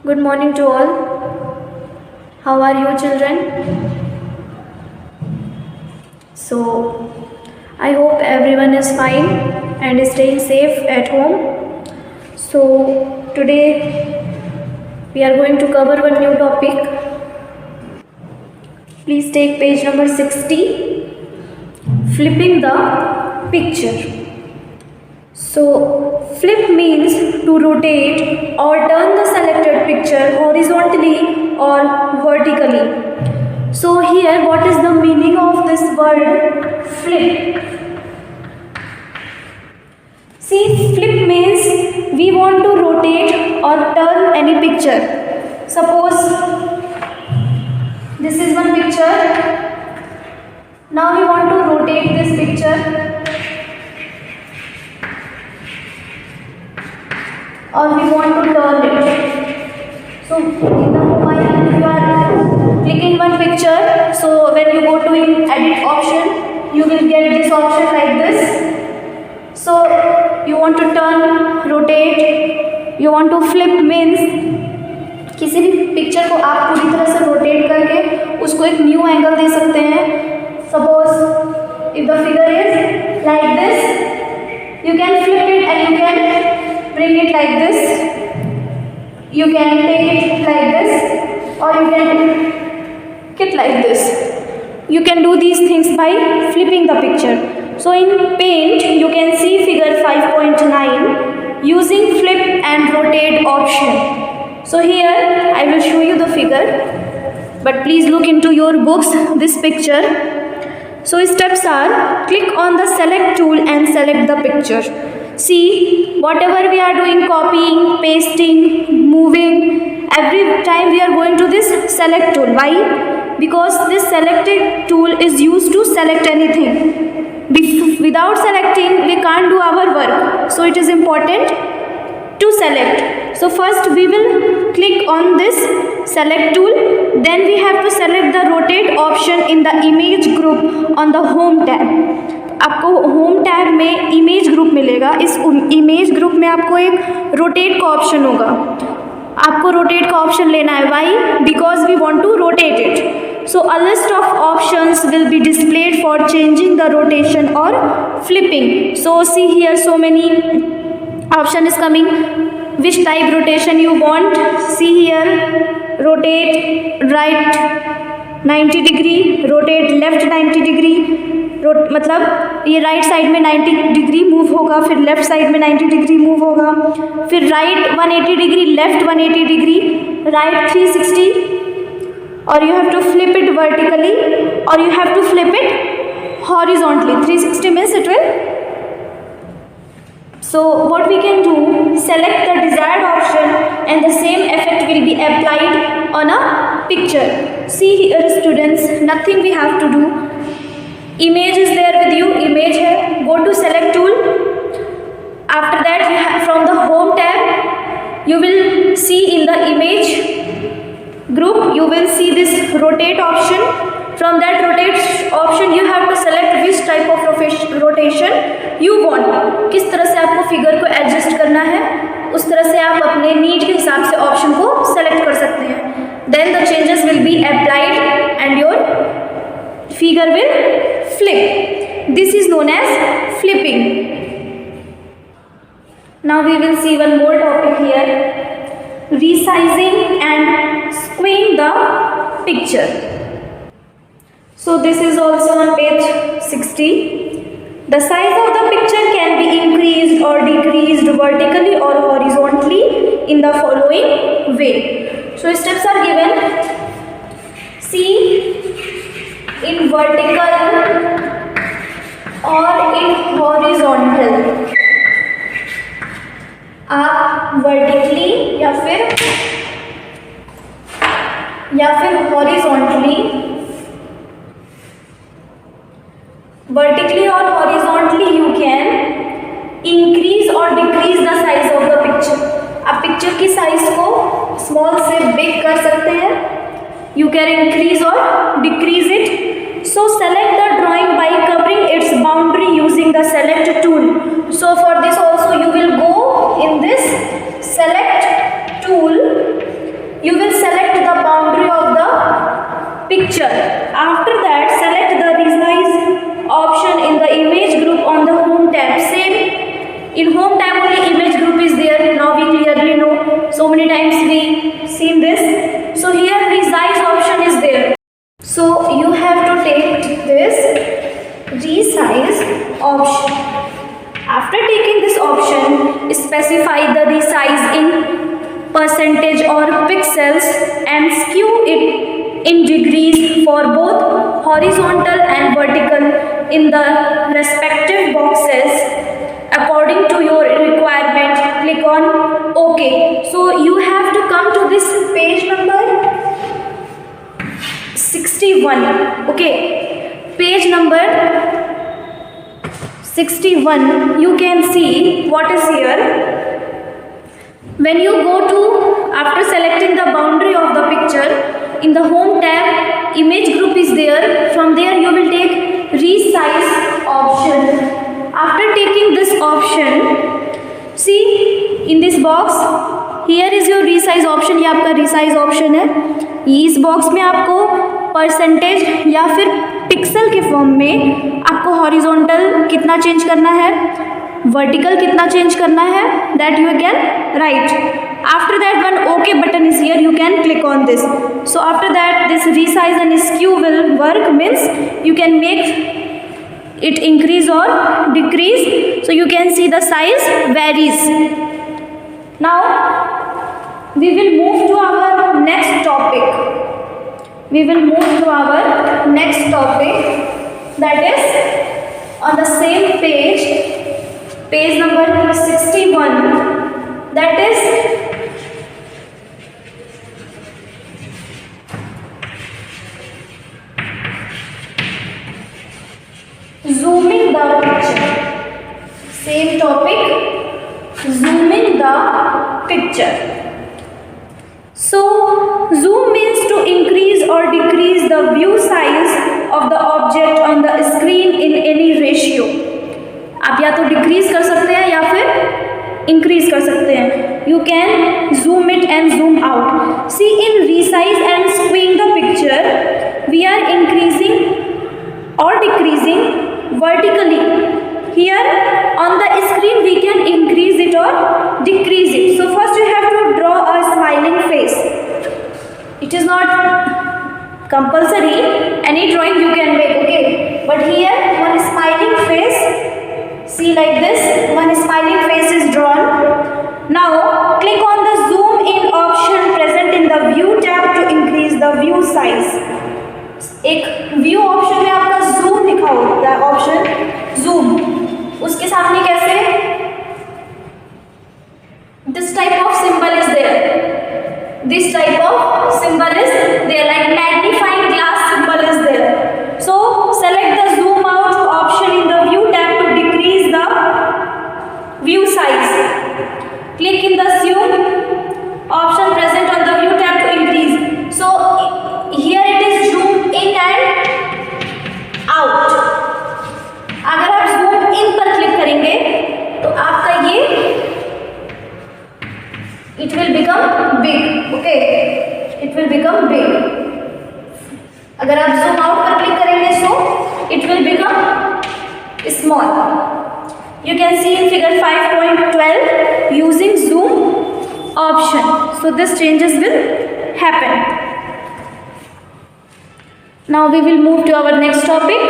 Good morning to all. How are you, children? So, I hope everyone is fine and is staying safe at home. So, today we are going to cover one new topic. Please take page number 60, flipping the picture. So, flip means to rotate or turn the selected picture horizontally or vertically. So, here what is the meaning of this word flip? See, flip means we want to rotate or turn any picture. Suppose this is one picture. Now we want to rotate this picture. Or we want to turn it. So in the mobile you are clicking one picture, so when you go to edit option, you will get this option like this. So you want to turn, rotate, you want to flip means किसी भी picture को आप पूरी तरह से rotate करके उसको एक न्यू एंगल दे सकते हैं. Suppose if the figure is like this, you can flip it and you can bring it like this, you can take it like this, or you can get like this. You can do these things by flipping the picture. So in paint you can see figure 5.9 using flip and rotate option. So here I will show you the figure, but please look into your books this picture. So steps are, click on the select tool and select the picture. See, whatever we are doing, copying, pasting, moving, every time we are going to this select tool. Why? Because this selected tool is used to select anything. Without selecting, we can't do our work. So it is important to select. So first we will click on this select tool. Then we have to select the rotate option in the image group on the home tab. आपको home tab में image group मिलेगा. इस image group में आपको एक rotate का option होगा. आपको रोटेट का ऑप्शन लेना है. Why? Because we want to rotate it. So a list of options will be displayed for changing the rotation और flipping. So see here so many option is coming. Which type rotation you want? See here, rotate right 90 degree, rotate left 90 degree. मतलब ये right side में 90 degree move होगा, फिर left side में 90 degree move होगा, फिर right 180 degree, left 180 degree, right 360, और you have to flip it vertically और you have to flip it horizontally. 360 means it will. So what we can do, select the desired option and the same effect will be applied on a picture. See here students, nothing we have to do. Image is there with you, image है, go to select tool. After that you have, from the home tab you will see in the image group you will see this rotate option. From that rotate option you have to select which type of rotation you want. किस तरह से आपको figure को adjust करना है, उस तरह से आप अपने नीड के हिसाब से ऑप्शन को सेलेक्ट कर सकते हैं. Then the changes will be applied and your figure will flip. This is known as flipping. Now we will see one more topic here, resizing and skewing the picture. So this is also on page 60. The size of the picture can be increased or decreased vertically or horizontally in the following way. So steps are given. See, in vertical or in horizontal, आप vertically या फिर horizontally, vertically or horizontally you can increase or decrease the size of the picture. आप picture की size को small से big कर सकते हैं. You can increase or decrease it. So select the drawing by covering its boundary using the select tool. So for this also you will go in this select tool So many times we seen this. So here resize option is there. So you have to take this resize option. After taking this option, specify the resize in percentage or pixels and skew it in degrees for both horizontal and vertical in the respective boxes according to your requirement. Click on OK. So you have to come to this page number 61. Okay, page number 61. You can see what is here. When you go to, after selecting the boundary of the picture, in the home tab, image group is there. From there you will take resize option. After taking this option, see in this box, here is your resize option. ये आपका resize option है. इस box में आपको percentage या फिर pixel के form में आपको हॉरिजॉन्टल कितना चेंज करना है, वर्टिकल कितना चेंज करना है, that you can write. After that one okay button is here, you can click on this. So after that this resize and skew will work, means you can make it increase or decrease. So you can see the size varies. Now we will move to our next topic. We will move to our next topic, that is on the same page, page number 61, that is zooming the picture. Same topic, zooming the picture. So zoom means to increase or decrease the view size of the object on the screen in any ratio. आप या तो decrease कर सकते हैं या फिर increase कर सकते हैं. You can zoom it and zoom out. See, in resize and skewing the picture, we are increasing or decreasing vertically. Here on the screen we can increase it or decrease it. So first you have to draw a smiling face. It is not compulsory, any drawing you can make, okay, but here one smiling face, see like this, one smiling face is drawn. Now click on the zoom in option present in the view tab to increase the view size. एक view option में आपका zoom लिखा होता है, option zoom, उसके सामने कैसे this type of symbol is there, this type of symbol is there, like magnifying glass symbol is there. So select the zoom out option in the view tab to decrease the view size. Click in the zoom option present on the view tab to increase. So here it is zoom in and out. अगर आप zoom in पर click करेंगे तो आपका ये it will become big, okay, it will become big. अगर आप zoom out पर क्लिक करेंगे so it will become small. You can see in figure 5.12 using zoom option. So this changes will happen. Now we will move to our next topic.